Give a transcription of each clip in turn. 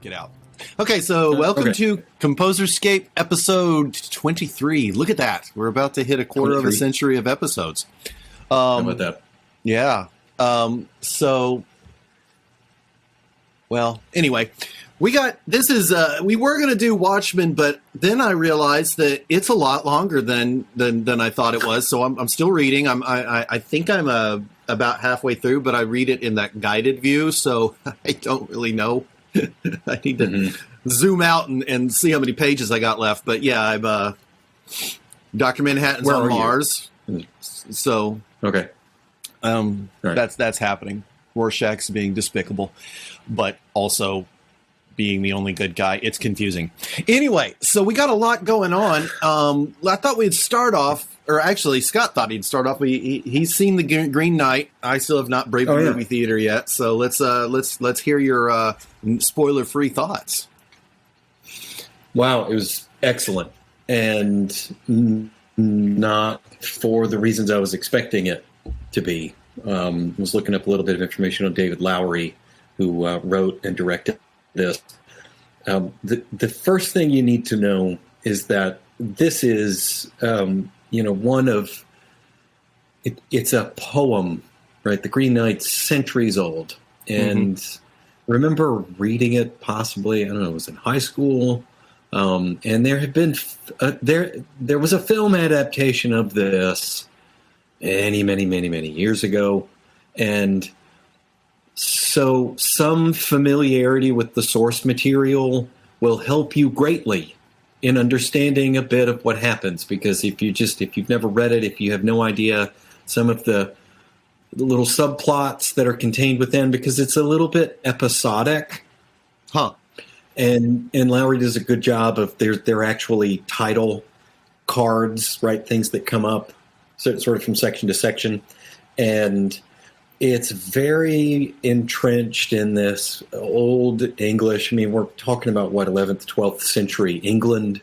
work it out. Okay, so welcome to ComposerScape episode 23. Look at that. We're about to hit a quarter 23. Of a century of episodes. How about that? Yeah. Anyway, we were going to do Watchmen, but then I realized that it's a lot longer than I thought it was. So I'm still reading. I think I'm about halfway through, but I read it in that guided view. So I don't really know. I need to zoom out and see how many pages I got left. But yeah, I'm Dr. Manhattan's on Mars. So okay. Right. That's happening. Rorschach's being despicable, but also being the only good guy. It's confusing. Anyway, so we got a lot going on. I thought we'd start off, or actually Scott thought he'd start off. He's seen the Green Knight. I still have not braved the movie theater yet. So let's hear your spoiler-free thoughts. Wow, it was excellent, and not for the reasons I was expecting it to be. Was looking up a little bit of information on David Lowery, who wrote and directed this. The first thing you need to know is that this is, one of it's a poem, right? The Green Knight's centuries old, and remember reading it possibly. I don't know. It was in high school, and there had been there was a film adaptation of this many years ago, and so some familiarity with the source material will help you greatly in understanding a bit of what happens, because if you've never read it, if you have no idea some of the little subplots that are contained within, because it's a little bit episodic. And Lowery does a good job of they're actually title cards, right? Things that come up sort of from section to section, and it's very entrenched in this old English. I mean, we're talking about 11th, 12th century England,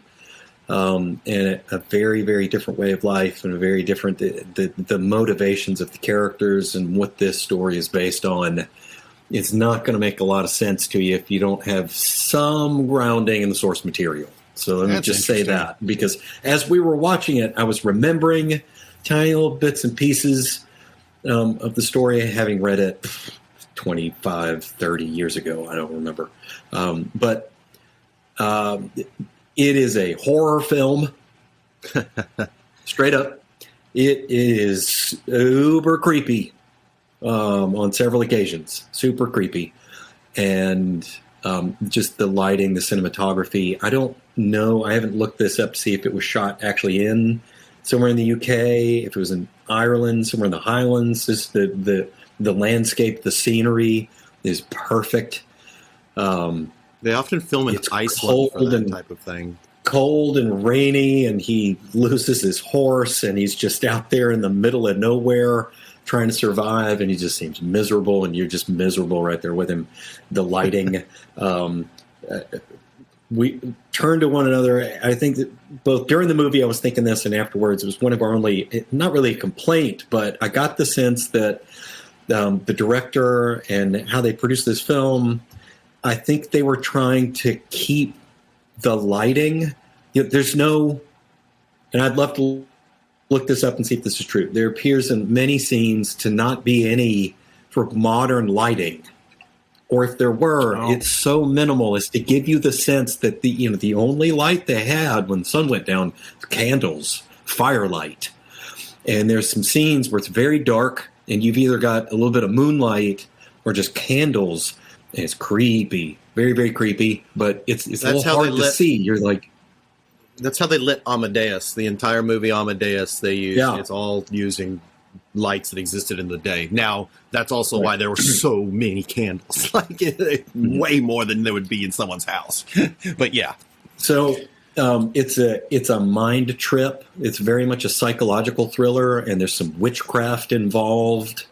and a very, very different way of life, and a very different the motivations of the characters and what this story is based on. It's not going to make a lot of sense to you if you don't have some grounding in the source material. So let me just say that, because as we were watching it, I was remembering tiny little bits and pieces of the story, having read it 25, 30 years ago. I don't remember. But it is a horror film. Straight up. It is uber creepy on several occasions. Super creepy. And just the lighting, the cinematography. I don't know. I haven't looked this up to see if it was shot actually in somewhere in the UK, if it was in Ireland, somewhere in the Highlands. Just the landscape, the scenery is perfect. They often film in Iceland for that type of thing. Cold and rainy, and he loses his horse, and he's just out there in the middle of nowhere trying to survive, and he just seems miserable, and you're just miserable right there with him. The lighting. We turned to one another. I think that both during the movie I was thinking this, and afterwards it was one of our only, not really a complaint, but I got the sense that the director and how they produced this film, I think they were trying to keep the lighting. There's no, and I'd love to look this up and see if this is true. There appears in many scenes to not be any sort of modern lighting. Or if there were, it's so minimal as to give you the sense that the only light they had when the sun went down, candles, firelight. And there's some scenes where it's very dark, and you've either got a little bit of moonlight or just candles, and it's creepy, very, very creepy. But it's a little hard to see. You're like, that's how they lit Amadeus. The entire movie Amadeus, they used. It's all using lights that existed in the day. Now, that's also why there were so many candles, way more than there would be in someone's house. But yeah. So it's a mind trip. It's very much a psychological thriller, and there's some witchcraft involved,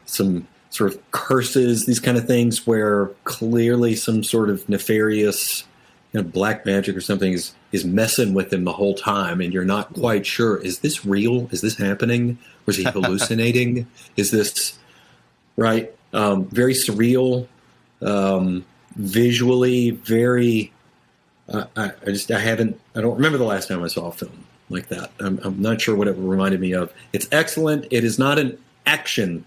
some sort of curses, these kind of things where clearly some sort of nefarious black magic or something is messing with him the whole time, and you're not quite sure, is this real? Is this happening? Was he hallucinating? Is this right? Very surreal. visually very. I don't remember the last time I saw a film like that. I'm not sure what it reminded me of. It's excellent. It is not an action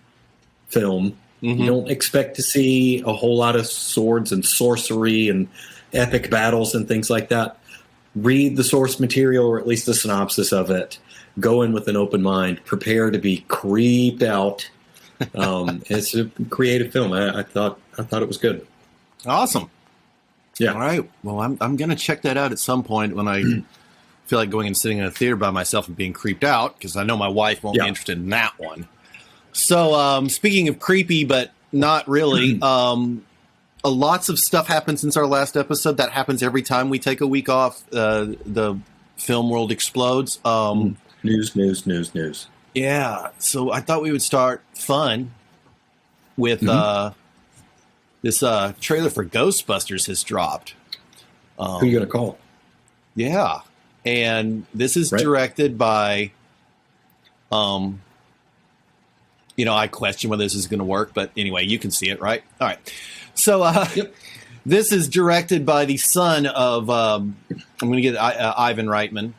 film. Mm-hmm. You don't expect to see a whole lot of swords and sorcery and epic battles and things like that. Read the source material, or at least the synopsis of it. Go in with an open mind. Prepare to be creeped out. It's a creative film. I thought it was good. Awesome. Yeah. All right. Well, I'm going to check that out at some point when I feel like going and sitting in a theater by myself and being creeped out, because I know my wife won't be interested in that one. So, speaking of creepy, but not really, lots of stuff happened since our last episode. That happens every time we take a week off. The film world explodes. News. Yeah. So I thought we would start fun with this trailer for Ghostbusters has dropped. Who are you going to call? Yeah. And this is directed by... I question whether this is going to work, but anyway, you can see it, right? All right. So this is directed by the son of, I'm going to get Ivan Reitman.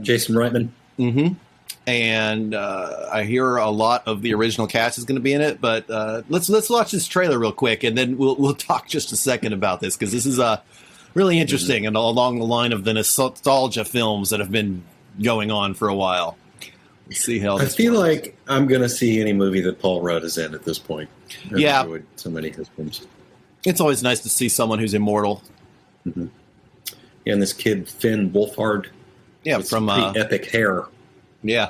Jason Reitman. Mm-hmm. And I hear a lot of the original cast is going to be in it, but let's watch this trailer real quick, and then we'll talk just a second about this, because this is really interesting and along the line of the nostalgia films that have been going on for a while. Let's see how I feel like I'm going to see any movie that Paul Rudd is in at this point. I've enjoyed so many of his films. It's always nice to see someone who's immortal. Mm-hmm. Yeah, and this kid, Finn Wolfhard. Yeah, from pretty epic hair. Yeah,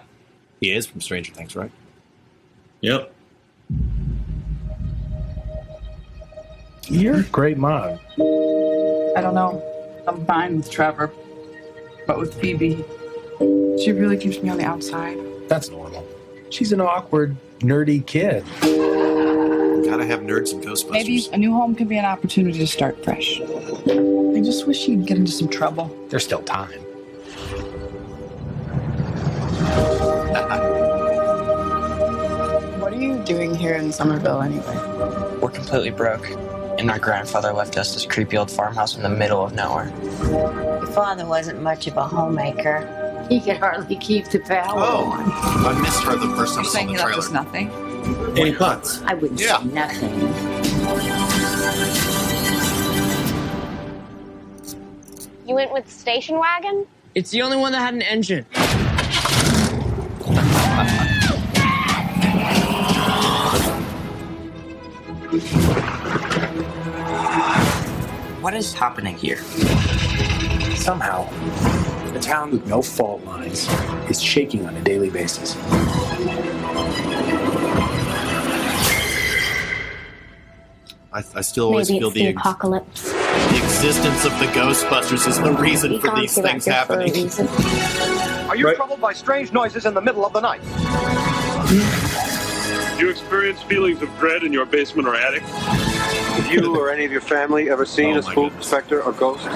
he is from Stranger Things, right? Yep. You're a great mom. I don't know. I'm fine with Trevor, but with Phoebe, she really keeps me on the outside. That's normal. She's an awkward, nerdy kid. Gotta have nerds and Ghostbusters. Maybe a new home could be an opportunity to start fresh. I just wish she'd get into some trouble. There's still time. What are you doing here in Somerville anyway? We're completely broke, and my grandfather left us this creepy old farmhouse in the middle of nowhere. Your father wasn't much of a homemaker. He could hardly keep the power on. I missed her the first time I saw Saying the he left us trailer. nothing? Any thoughts? I wouldn't say nothing. You went with the station wagon? It's the only one that had an engine. What is happening here? Somehow, a town with no fault lines is shaking on a daily basis. I still always Maybe feel it's the apocalypse. the existence of the Ghostbusters is the reason We for can't these give up things just for a happening. reason. Are you troubled by strange noises in the middle of the night? Do you experience feelings of dread in your basement or attic? Have you or any of your family ever seen a spook, specter, or ghost?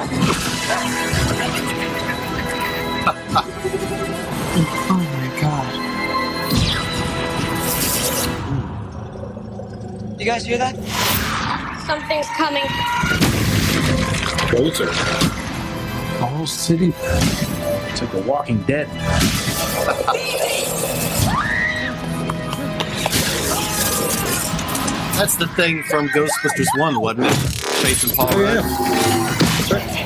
Oh my god. You guys hear that? Something's coming. Closer. The whole city. It's like The Walking Dead. That's the thing from Ghostbusters 1, wasn't it? Jason Paul Rudd. That's right.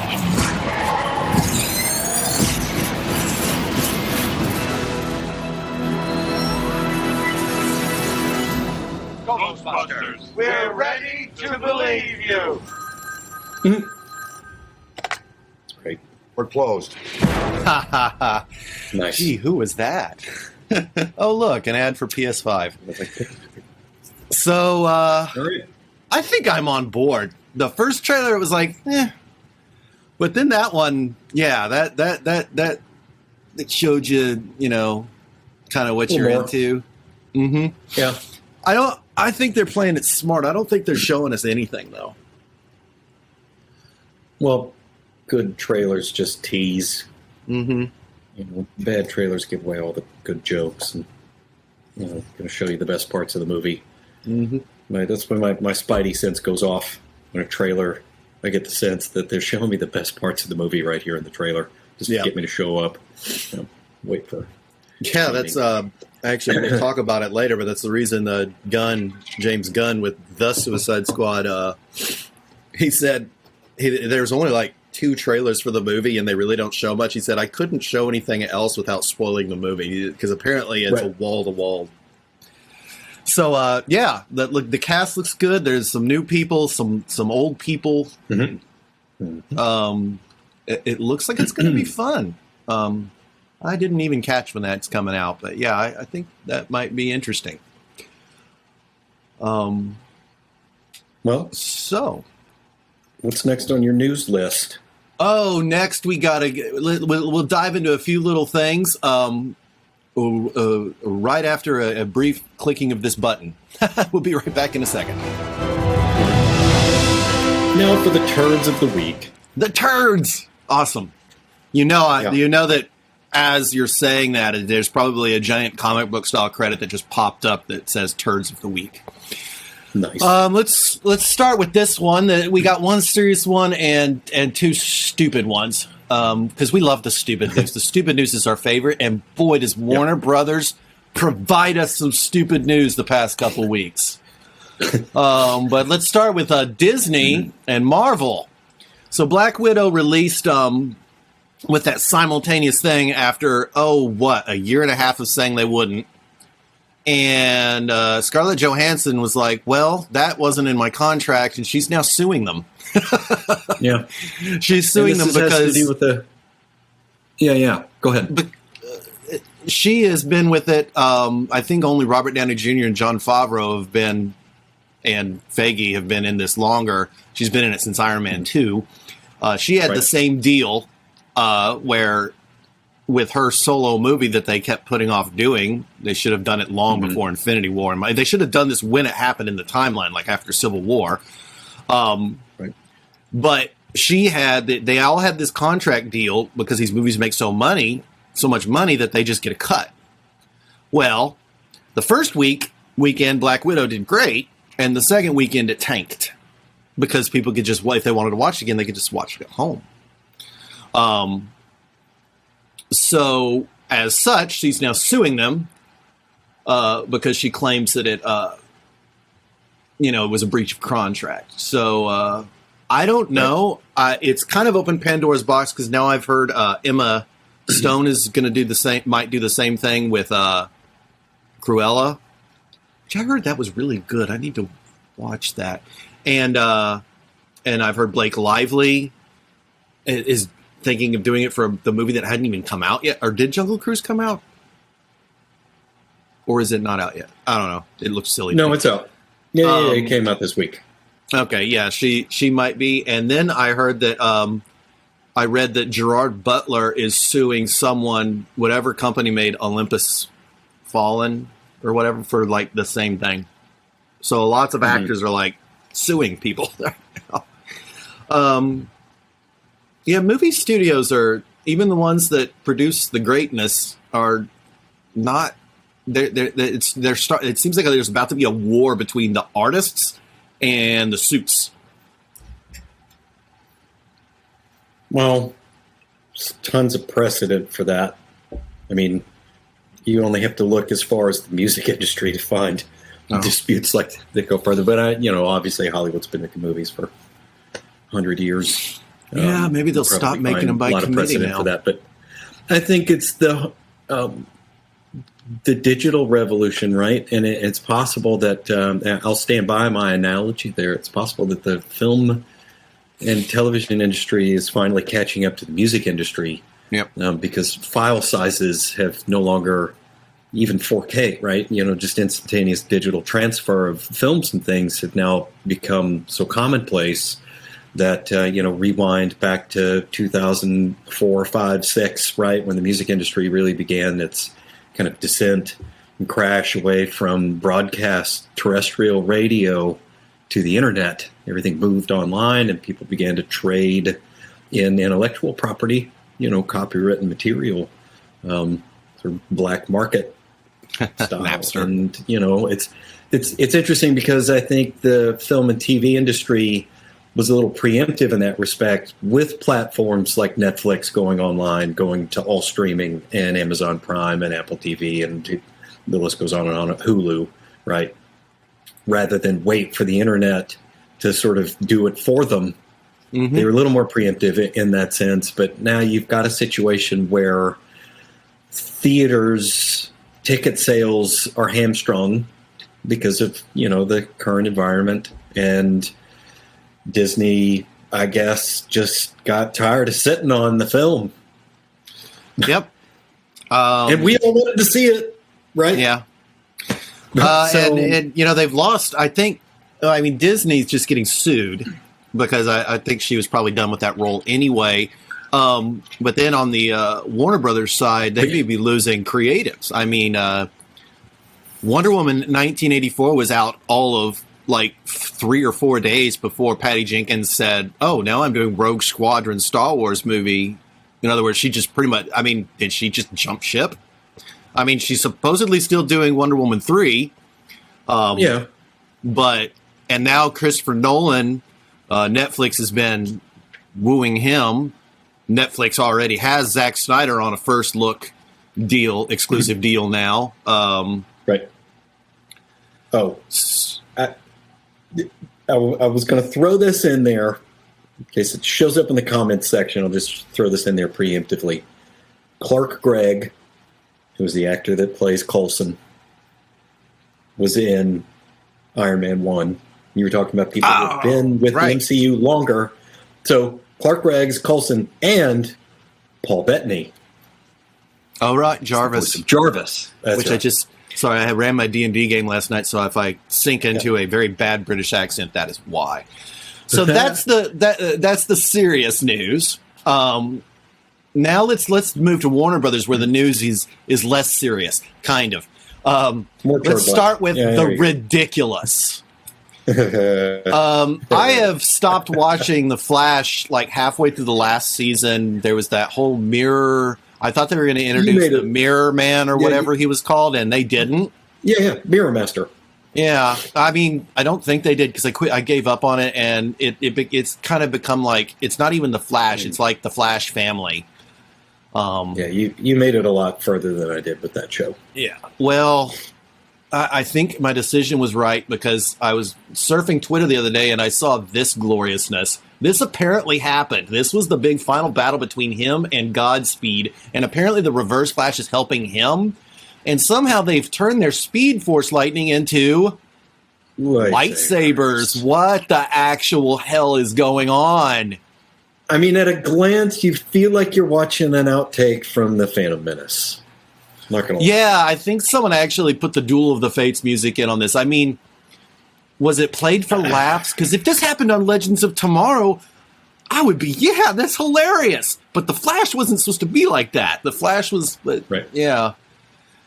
Ghostbusters. We're ready to believe you. That's great. We're closed. Ha ha ha. Nice. Gee, who was that? Oh, look, an ad for PS5. So, All right. I think I'm on board. The first trailer, it was like, but then that one, yeah, that showed you, kind of what you're more. into. Mm-hmm. Yeah. I think they're playing it smart. I don't think they're showing us anything, though. Well, good trailers just tease. Mm-hmm. Bad trailers give away all the good jokes and going to show you the best parts of the movie. Mm-hmm. That's when my spidey sense goes off. in a trailer, I get the sense that they're showing me the best parts of the movie right here in the trailer, just to get me to show up. Wait for. Yeah, that's actually we'll talk about it later, but that's the reason James Gunn with the Suicide Squad. He said there's only like 2 trailers for the movie, and they really don't show much. He said I couldn't show anything else without spoiling the movie because apparently it's a wall to wall. So the cast looks good. There's some new people, some old people. Mm-hmm. It looks like it's going to be fun. I didn't even catch when that's coming out, but yeah, I think that might be interesting. So what's next on your news list? Oh, next we we'll dive into a few little things. Right after a brief clicking of this button. We'll be right back in a second. Now for the turds of the week. The turds! Awesome. You know that as you're saying that, there's probably a giant comic book style credit that just popped up that says turds of the week. Nice. Let's start with this one. We got one serious one and 2 stupid ones. Because we love the stupid news. The stupid news is our favorite, and boy, does Warner Brothers provide us some stupid news the past couple weeks. But let's start with Disney and Marvel. So Black Widow released with that simultaneous thing after, a year and a half of saying they wouldn't. And Scarlett Johansson was like, well, that wasn't in my contract, and she's now suing them. Yeah. She's suing them because... has to do with the... Yeah. Go ahead. But, she has been with it. I think only Robert Downey Jr. and Jon Favreau have been, and Feige have been in this longer. She's been in it since Iron Man 2. She had the same deal where with her solo movie that they kept putting off doing, they should have done it long before Infinity War. They should have done this when it happened in the timeline, like after Civil War. But they all had this contract deal because these movies make so much money that they just get a cut. Well, the first weekend, Black Widow did great, and the second weekend it tanked because people could just, if they wanted to watch it again, they could just watch it at home. So as such, she's now suing them because she claims that it was a breach of contract. So I don't know. It's kind of opened Pandora's box because now I've heard Emma Stone is going to do the same. Might do the same thing with Cruella, which I heard that was really good. I need to watch that. And I've heard Blake Lively is thinking of doing it for the movie that hadn't even come out yet. Or did Jungle Cruise come out? Or is it not out yet? I don't know. It looks silly. No, it's out. Yeah, it came out this week. Okay, yeah, she might be. And then I heard that I read that Gerard Butler is suing someone, whatever company made Olympus Fallen or whatever, for like the same thing. So lots of actors are like suing people. Yeah, movie studios are, even the ones that produce the greatness are not. It seems like there's about to be a war between the artists and the suits. Well, there's tons of precedent for that. I mean, you only have to look as far as the music industry to find disputes like that go further. But obviously Hollywood's been making movies for 100 years. Yeah, maybe they'll stop making them by committee now. For that, but I think it's the digital revolution, right? And it's possible that I'll stand by my analogy there. It's possible that the film and television industry is finally catching up to the music industry. Yep. Because file sizes have no longer even 4K, right? Just instantaneous digital transfer of films and things have now become so commonplace that, rewind back to 2004, 5, 6, right, when the music industry really began its kind of descent and crash away from broadcast terrestrial radio to the internet. Everything moved online and people began to trade in intellectual property, copywritten material, sort of black market style. And, it's interesting because I think the film and TV industry was a little preemptive in that respect with platforms like Netflix going online, going to all streaming, and Amazon Prime and Apple TV, and the list goes on and on, Hulu, right? Rather than wait for the internet to sort of do it for them. Mm-hmm. They were a little more preemptive in that sense, but now you've got a situation where theaters' ticket sales are hamstrung because of, the current environment, and Disney, I guess, just got tired of sitting on the film. Yep. And we all wanted to see it, right? Yeah. And they've lost, Disney's just getting sued because I think she was probably done with that role anyway. But then on the Warner Brothers side, they may be losing creatives. Wonder Woman 1984 was out all of 3 or 4 days before Patty Jenkins said, "Oh, now I'm doing Rogue Squadron Star Wars movie." In other words, she just pretty much, did she just jump ship? She's supposedly still doing Wonder Woman 3. Yeah. And now Christopher Nolan, Netflix has been wooing him. Netflix already has Zack Snyder on a first look deal, exclusive deal now. Right. Oh, I was going to throw this in there in case it shows up in the comments section. I'll just throw this in there preemptively. Clark Gregg, who's the actor that plays Coulson, was in Iron Man 1. You were talking about people who have been with the MCU longer. So Clark Gregg's Coulson and Paul Bettany. Oh, right. Jarvis. That's right. Sorry, I ran my D&D game last night, so if I sink into a very bad British accent, that is why. So that's the serious news. Now let's move to Warner Brothers, where the news is less serious, kind of. Let's start with the ridiculous. I have stopped watching The Flash halfway through the last season. There was that whole mirror. I thought they were going to introduce the Mirror Man or whatever he was called, and they didn't. Yeah, Mirror Master. Yeah, I don't think they did because I gave up on it, and it's kind of become it's not even the Flash; it's like the Flash family. You made it a lot further than I did with that show. Yeah, well, I think my decision was right because I was surfing Twitter the other day and I saw this gloriousness. This apparently happened. This was the big final battle between him and Godspeed, and apparently the Reverse Flash is helping him. And somehow they've turned their Speed Force lightning into lightsabers. What the actual hell is going on? At a glance, you feel like you're watching an outtake from The Phantom Menace. Not gonna lie. Yeah, I think someone actually put the Duel of the Fates music in on this. Was it played for laughs? Because if this happened on Legends of Tomorrow, I would be, that's hilarious. But the Flash wasn't supposed to be like that. The Flash was, right. Yeah.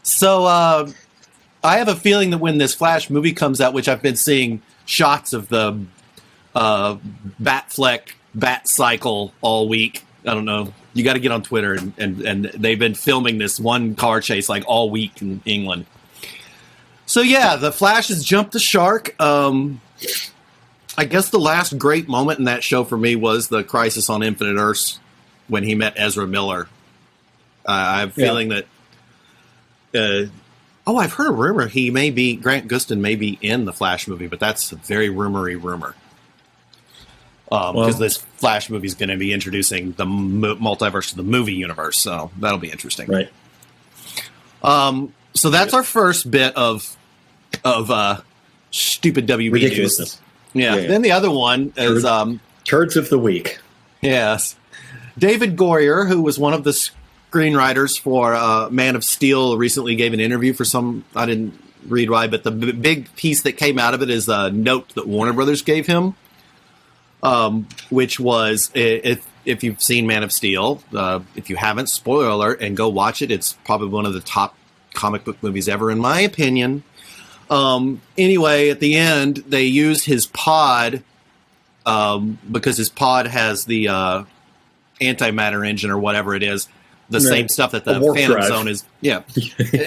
So I have a feeling that when this Flash movie comes out, which I've been seeing shots of the Batfleck Bat Cycle all week. I don't know. You got to get on Twitter, and they've been filming this one car chase all week in England. So yeah, the Flash has jumped the shark. I guess the last great moment in that show for me was the Crisis on Infinite Earths when he met Ezra Miller. I have a feeling that. I've heard a rumor Grant Gustin may be in the Flash movie, but that's a very rumory rumor. Because this Flash movie is going to be introducing the multiverse to the movie universe, so that'll be interesting. Right. So that's our first bit of stupid WB news. Yeah. Then the other one is Turds of the Week. Yes. David Goyer, who was one of the screenwriters for Man of Steel, recently gave an interview for I didn't read why, but the big piece that came out of it is a note that Warner Brothers gave him, which was, if you've seen Man of Steel, if you haven't, spoiler alert, and go watch it. It's probably one of the top comic book movies ever, in my opinion. Anyway, at the end, they used his pod because his pod has the antimatter engine or whatever it is, the same stuff that the Phantom Zone is. Yeah.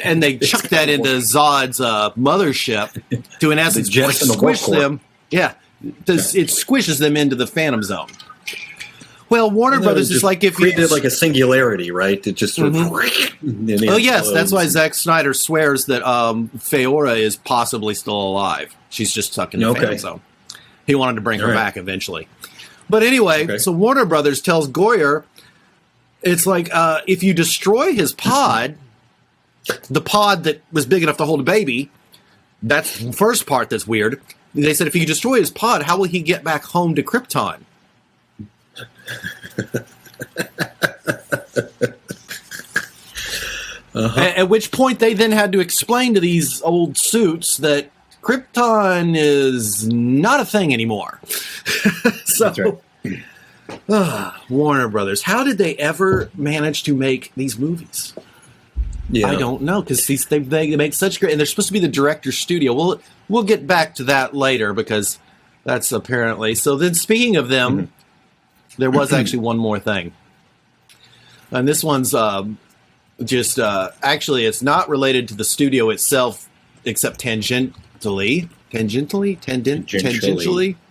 And they chucked that into Zod's mothership to, in essence, squish them. Yeah. it squishes them into the Phantom Zone. Well, Warner Brothers is like if you created like a singularity, right? It just sort of. Oh yes, that's why Zack Snyder swears that Feora is possibly still alive. She's just stuck in the Phantom Zone. He wanted to bring her back eventually. But anyway, so Warner Brothers tells Goyer, it's like if you destroy his pod, the pod that was big enough to hold a baby, that's the first part that's weird. They said if you destroy his pod, how will he get back home to Krypton? At which point they then had to explain to these old suits that Krypton is not a thing anymore. So, Warner Brothers, how did they ever manage to make these movies? I don't know, because they make such great, and they're supposed to be the director's studio. We'll get back to that later, because that's apparently so. Then, speaking of them, there was actually one more thing, and this one's actually it's not related to the studio itself, except tangentially.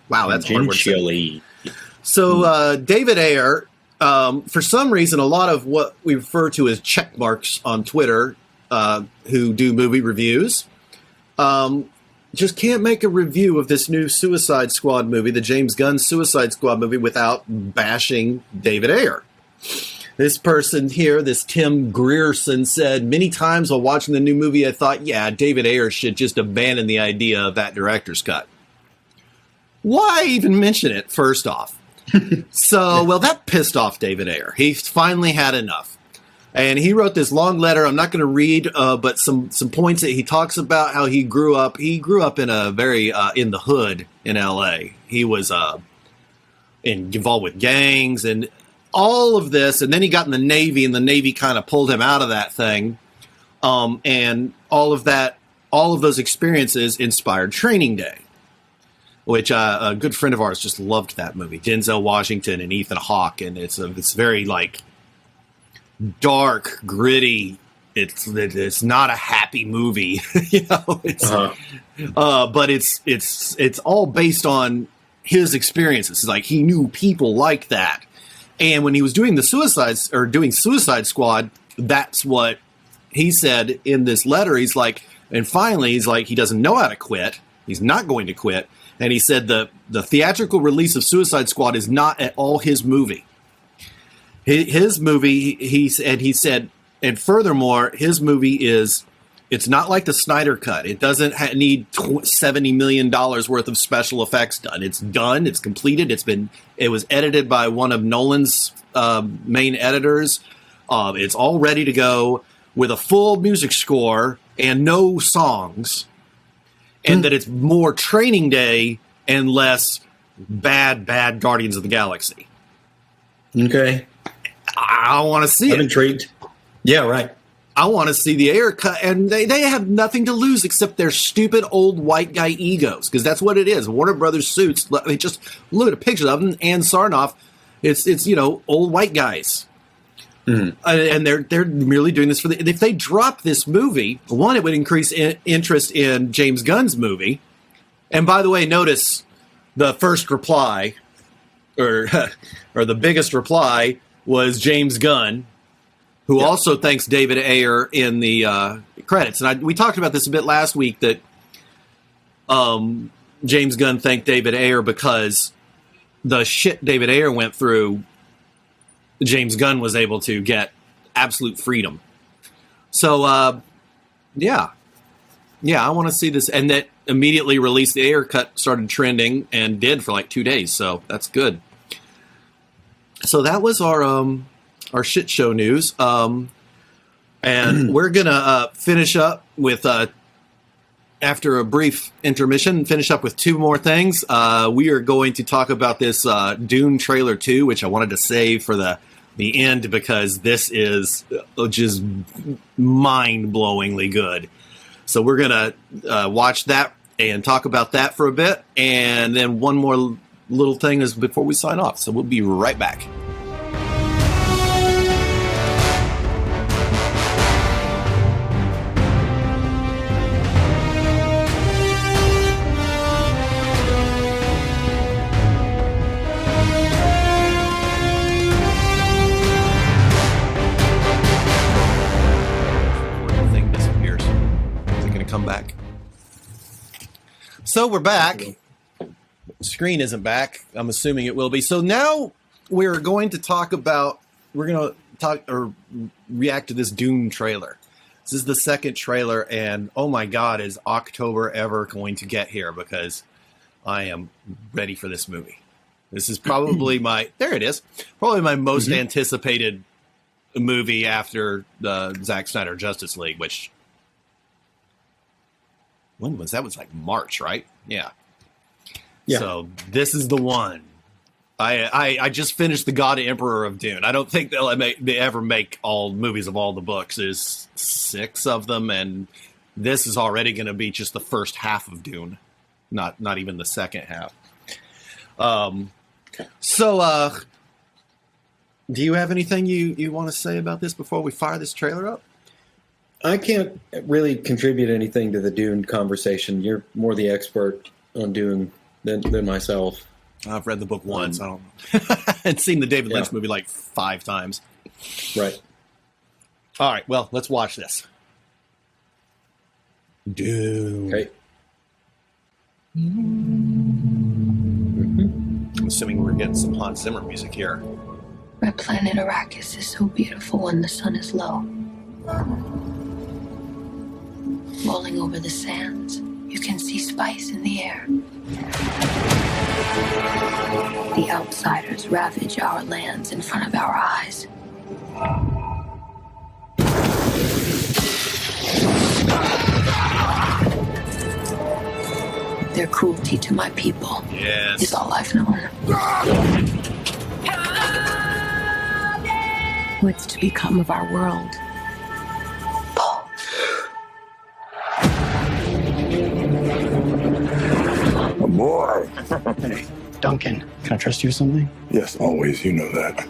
Wow, that's a hard word to say. So David Ayer. For some reason, a lot of what we refer to as check marks on Twitter, who do movie reviews, just can't make a review of this new Suicide Squad movie, the James Gunn Suicide Squad movie, without bashing David Ayer. This person here, this Tim Grierson, said, many times while watching the new movie, I thought, yeah, David Ayer should just abandon the idea of that director's cut. Why even mention it, first off? So, well, that pissed off David Ayer. He finally had enough. And he wrote this long letter. I'm not going to read, but some points that he talks about how he grew up. He grew up in a very, in the hood in L.A. He was involved with gangs and all of this. And then he got in the Navy, and the Navy kind of pulled him out of that thing. And all of those experiences inspired Training Day, which a good friend of ours just loved that movie. Denzel Washington and Ethan Hawke, and it's very like dark, gritty. It's not a happy movie, you know. But it's all based on his experiences. It's like he knew people like that, and when he was doing Suicide Squad, that's what he said in this letter. He's like, and finally, he's like, he doesn't know how to quit. He's not going to quit. And he said the theatrical release of Suicide Squad is not at all his movie. His movie, he said, and furthermore, his movie it's not like the Snyder Cut. It doesn't need $70 million worth of special effects done. It's done. It's completed. It was edited by one of Nolan's main editors. It's all ready to go with a full music score and no songs. And that it's more Training Day and less bad Guardians of the Galaxy. Okay. I want to see it. I'm intrigued. Yeah, right. I want to see the Ayer cut, and they have nothing to lose except their stupid old white guy egos, because that's what it is. Warner Brothers suits. They just look at a picture of them and Sarnoff. It's old white guys. And they're merely doing this for if they drop this movie, one, it would increase interest in James Gunn's movie. And by the way, notice the first reply, or the biggest reply, was James Gunn, who also thanks David Ayer in the credits. And we talked about this a bit last week, that James Gunn thanked David Ayer because the shit David Ayer went through, James Gunn was able to get absolute freedom. So, I want to see this. And that immediately released the Ayer cut, started trending, and did for like 2 days. So that's good. So that was our shit show news. And we're going to finish up with, after a brief intermission, finish up with 2 more things. We are going to talk about this Dune trailer 2, which I wanted to save for the end, because this is just mind-blowingly good. So we're going to watch that and talk about that for a bit. And then one more little thing is before we sign off. So we'll be right back. So we're back. Screen isn't back. I'm assuming it will be. So now we're going to talk about, react to this Dune trailer. This is the second trailer, and oh my God, is October ever going to get here? Because I am ready for this movie. This is probably probably my most anticipated movie after the Zack Snyder Justice League, which, when was that? Was like March, right? Yeah. So this is the one. I just finished The God Emperor of Dune. I don't think they ever make all movies of all the books. There's 6 of them, and this is already going to be just the first half of Dune, not even the second half. So do you have anything you want to say about this before we fire this trailer up? I can't really contribute anything to the Dune conversation. You're more the expert on Dune than myself. I've read the book once. I don't know. And seen the David Lynch movie like 5 times. Right. All right. Well, let's watch this. Dune. Okay. I'm assuming we're getting some Hans Zimmer music here. My planet Arrakis is so beautiful when the sun is low. Rolling over the sands, you can see spice in the air. The outsiders ravage our lands in front of our eyes. Their cruelty to my people is all I've known. What's to become of our world? Boy. Hey, Duncan, can I trust you with something? Yes, always. You know that.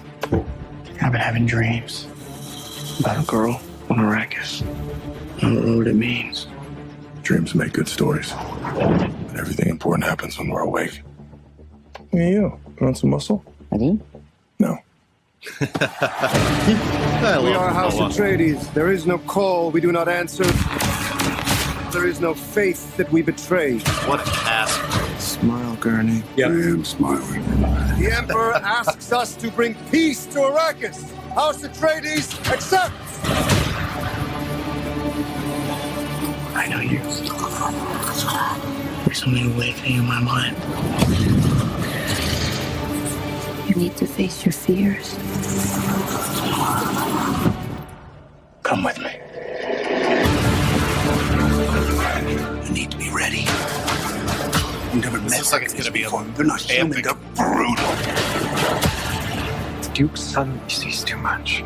I've been having dreams about a girl on Arrakis. I don't know what it means. Dreams make good stories. But everything important happens when we're awake. Hey, you want some muscle? I do? No. We are House Atreides. There is no call we do not answer. There is no faith that we betray. What a cast. Smile, Gurney. I am smiling. The Emperor asks us to bring peace to Arrakis. House Atreides accepts. I know you. There's something awakening in my mind. You need to face your fears. Come with me. You need to be ready. You've never met looks like it's going to be a They're not human, they're brutal. The Duke's son sees too much.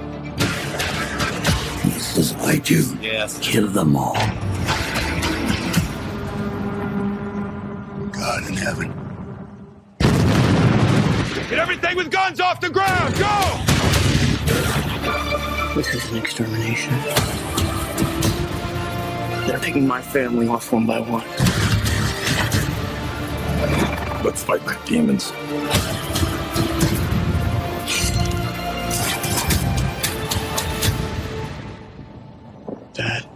This is what I do. Yes. Kill them all. God in heaven. Get everything with guns off the ground! Go! This is an extermination. They're picking my family off one by one. Let's fight like demons. Dad,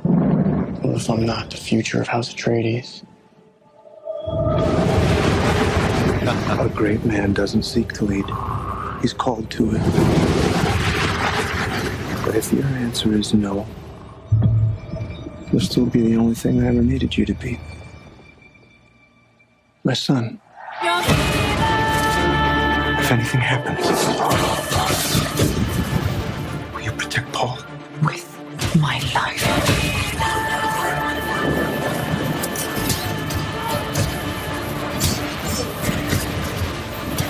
what if I'm not the future of House Atreides? A great man doesn't seek to lead. He's called to it. But if your answer is no, you'll still be the only thing I ever needed you to be. My son. If anything happens, will you protect Paul? With my life.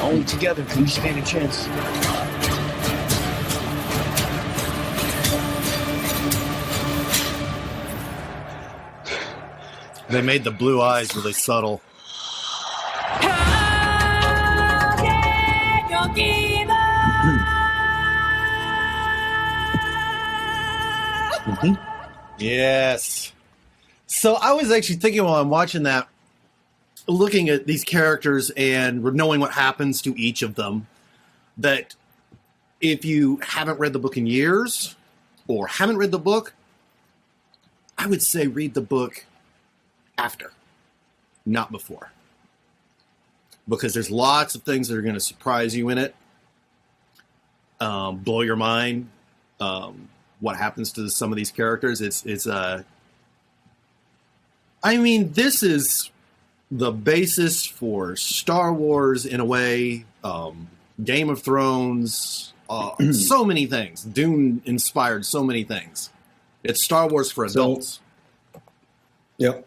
Only together can we stand a chance. They made the blue eyes really subtle. Yes. So I was actually thinking while I'm watching that, looking at these characters and knowing what happens to each of them, that if you haven't read the book in years or haven't read the book, I would say read the book after. not before. Because there's lots of things that are going to surprise you in it, blow your mind. What happens to some of these characters? I mean, this is the basis for Star Wars in a way. Game of Thrones, so many things. Dune inspired so many things. It's Star Wars for adults. Yep.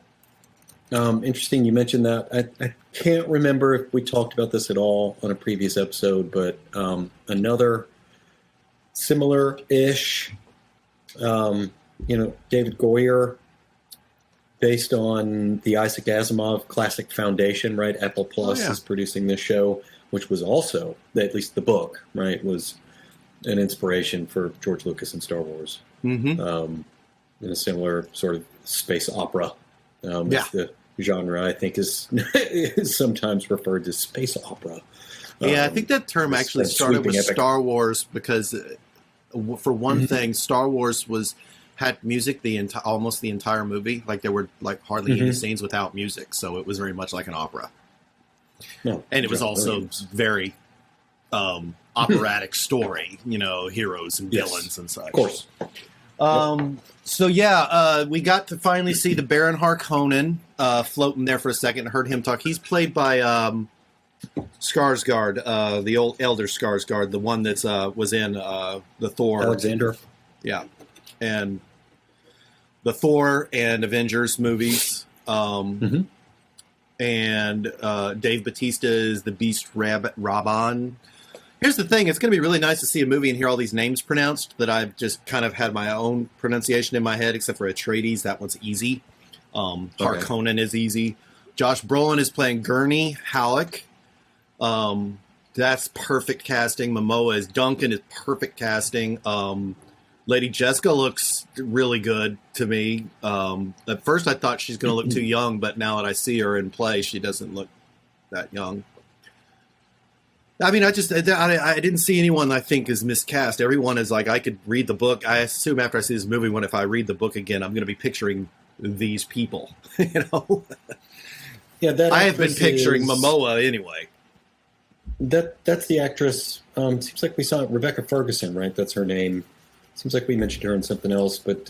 Interesting you mentioned that. I can't remember if we talked about this at all on a previous episode, but another similar-ish, David Goyer, based on the Isaac Asimov classic Foundation, right? Apple Plus is producing this show, which was also, at least the book, right, was an inspiration for George Lucas and Star Wars. In a similar sort of space opera. The genre, I think, is sometimes referred to space opera. I think that term actually started with Star Wars because, for one thing, Star Wars had music almost the entire movie. Like there were like hardly any scenes without music, so it was very much like an opera. And it was also very operatic story, heroes and villains and such. Of course. We got to finally see the Baron Harkonnen floating there for a second and heard him talk. He's played by Skarsgård, the old Elder Skarsgård, the one that's was in the Thor. Alexander. Yeah. And the Thor and Avengers movies. And Dave Bautista is the Beast Rabban. Here's the thing. It's going to be really nice to see a movie and hear all these names pronounced that I've just kind of had my own pronunciation in my head, except for Atreides. That one's easy. Harkonnen is easy. Josh Brolin is playing Gurney Halleck. That's perfect casting. Momoa as Duncan is perfect casting. Lady Jessica looks really good to me. At first I thought she's going to look too young, but now that I see her in play, she doesn't look that young. I mean, I didn't see anyone I think is miscast. Everyone is like, I could read the book. I assume after I see this movie, if I read the book again, I'm going to be picturing these people, Yeah, I have been picturing Momoa anyway. That's the actress. Seems like we saw Rebecca Ferguson, right? That's her name. Seems like we mentioned her in something else, but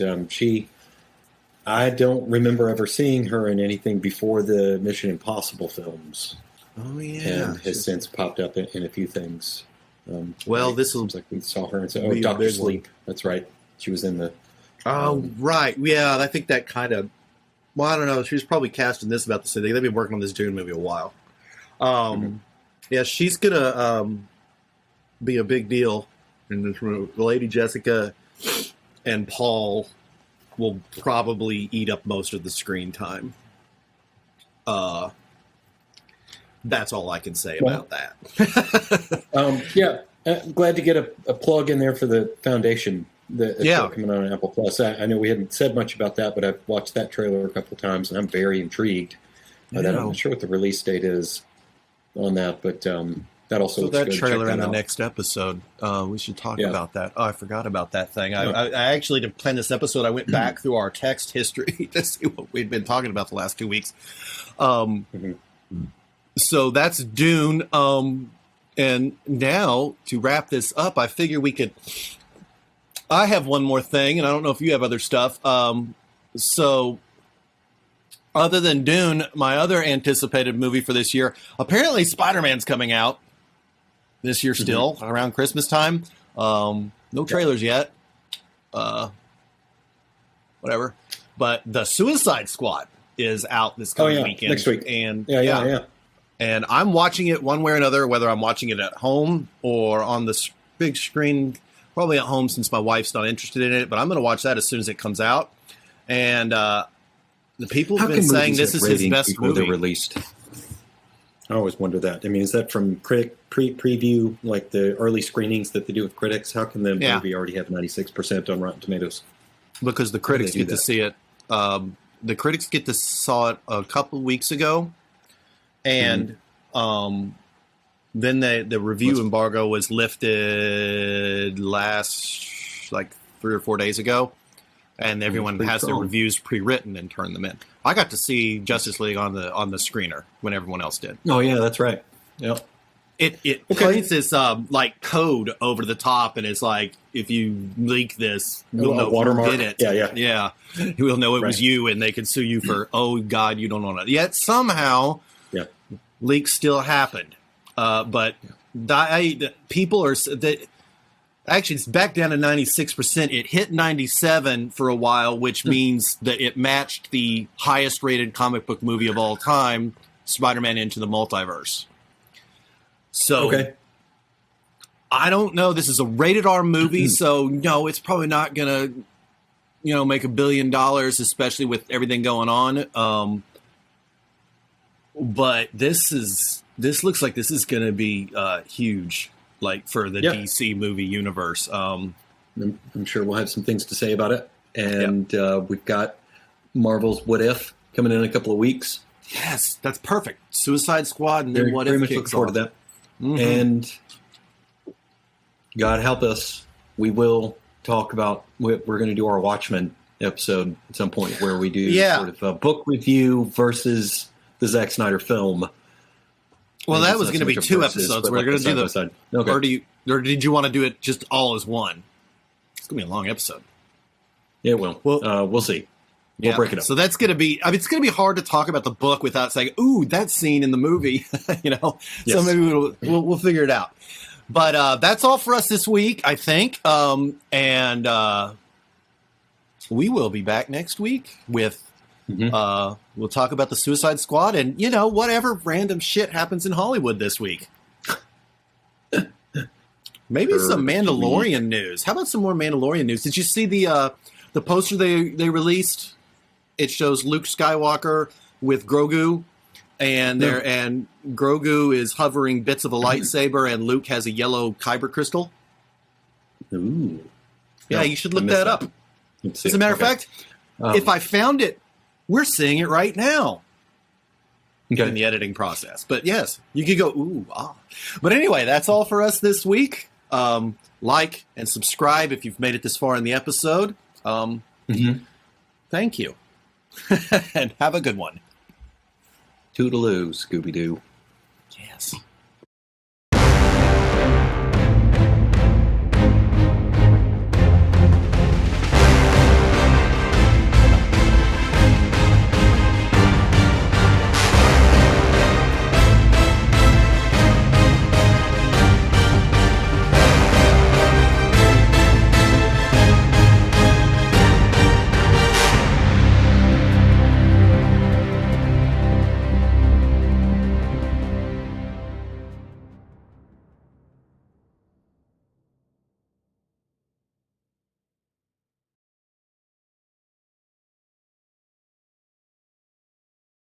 I don't remember ever seeing her in anything before the Mission Impossible films. Oh, yeah. And has since popped up in a few things. This seems like we saw her in Dr. Sleep. That's right. She was in the... right. Yeah, I think that kind of... Well, I don't know. She was probably cast in this about the city. They've been working on this Dune movie a while. Yeah, she's going to be a big deal in this movie. Lady Jessica and Paul will probably eat up most of the screen time. That's all I can say about that. Glad to get a plug in there for the Foundation that's coming on Apple Plus. I know we haven't said much about that, but I've watched that trailer a couple of times, and I'm very intrigued. I'm not sure what the release date is on that, but that also looks good. Trailer in the next episode. We should talk about that. Oh, I forgot about that thing. I actually, to plan this episode, I went back through our text history to see what we'd been talking about the last 2 weeks. So that's Dune. And now, to wrap this up, I figure we could... I have one more thing, and I don't know if you have other stuff. So, other than Dune, my other anticipated movie for this year, apparently Spider-Man's coming out this year still, around Christmas time. No trailers yet. Whatever. But The Suicide Squad is out this coming weekend. Next week. And And I'm watching it one way or another, whether I'm watching it at home or on the big screen. Probably at home since my wife's not interested in it, but I'm going to watch that as soon as it comes out. And the people have been saying this is his best movie. They're released. I always wonder that. I mean, is that from critic preview, like the early screenings that they do with critics? How can the movie already have 96% on Rotten Tomatoes? Because the critics get to see it. The critics saw it a couple of weeks ago, and then the review embargo was lifted last 3 or 4 days ago, and everyone has their reviews pre-written and turn them in. I got to see Justice League on the screener when everyone else did. Oh yeah, that's right. Yep. It plays this like code over the top, and it's like, if you leak this, we'll know watermark. who did it. Yeah. We'll know it was you, and they can sue you for God, you don't know it. Yet somehow, leaks still happened. But people are that. Actually, it's back down to 96%. It hit 97 for a while, which means that it matched the highest rated comic book movie of all time, Spider-Man Into the Multiverse. So, I don't know. This is a rated R movie, so no, it's probably not going to, make $1 billion, especially with everything going on. But this looks like this is going to be huge. Like for the DC movie universe. I'm sure we'll have some things to say about it. And we've got Marvel's What If coming in a couple of weeks. Yes, that's perfect. Suicide Squad and then What If very much kicks looking forward off. to that. Mm-hmm. And God help us, we will talk about, we're going to do our Watchmen episode at some point where we do sort of a book review versus the Zack Snyder film. Well, that was going to be 2 episodes. We're going to do the. Okay. Or did you want to do it just all as one? It's going to be a long episode. Yeah, it will. We'll see. We'll break it up. So that's going to be. It's going to be hard to talk about the book without saying, "Ooh, that scene in the movie." So maybe we'll figure it out. But that's all for us this week, I think. And we will be back next week with. We'll talk about the Suicide Squad and, whatever random shit happens in Hollywood this week. Maybe some Mandalorian news. How about some more Mandalorian news? Did you see the poster they released? It shows Luke Skywalker with Grogu, and and Grogu is hovering bits of a lightsaber, and Luke has a yellow kyber crystal. Ooh. Yeah, you should look that up. As a matter of fact, if I found it, we're seeing it right now in the editing process. But yes, you could go, ooh, ah. But anyway, that's all for us this week. Like and subscribe if you've made it this far in the episode. Thank you. And have a good one. Toodaloo, Scooby-Doo. Yes.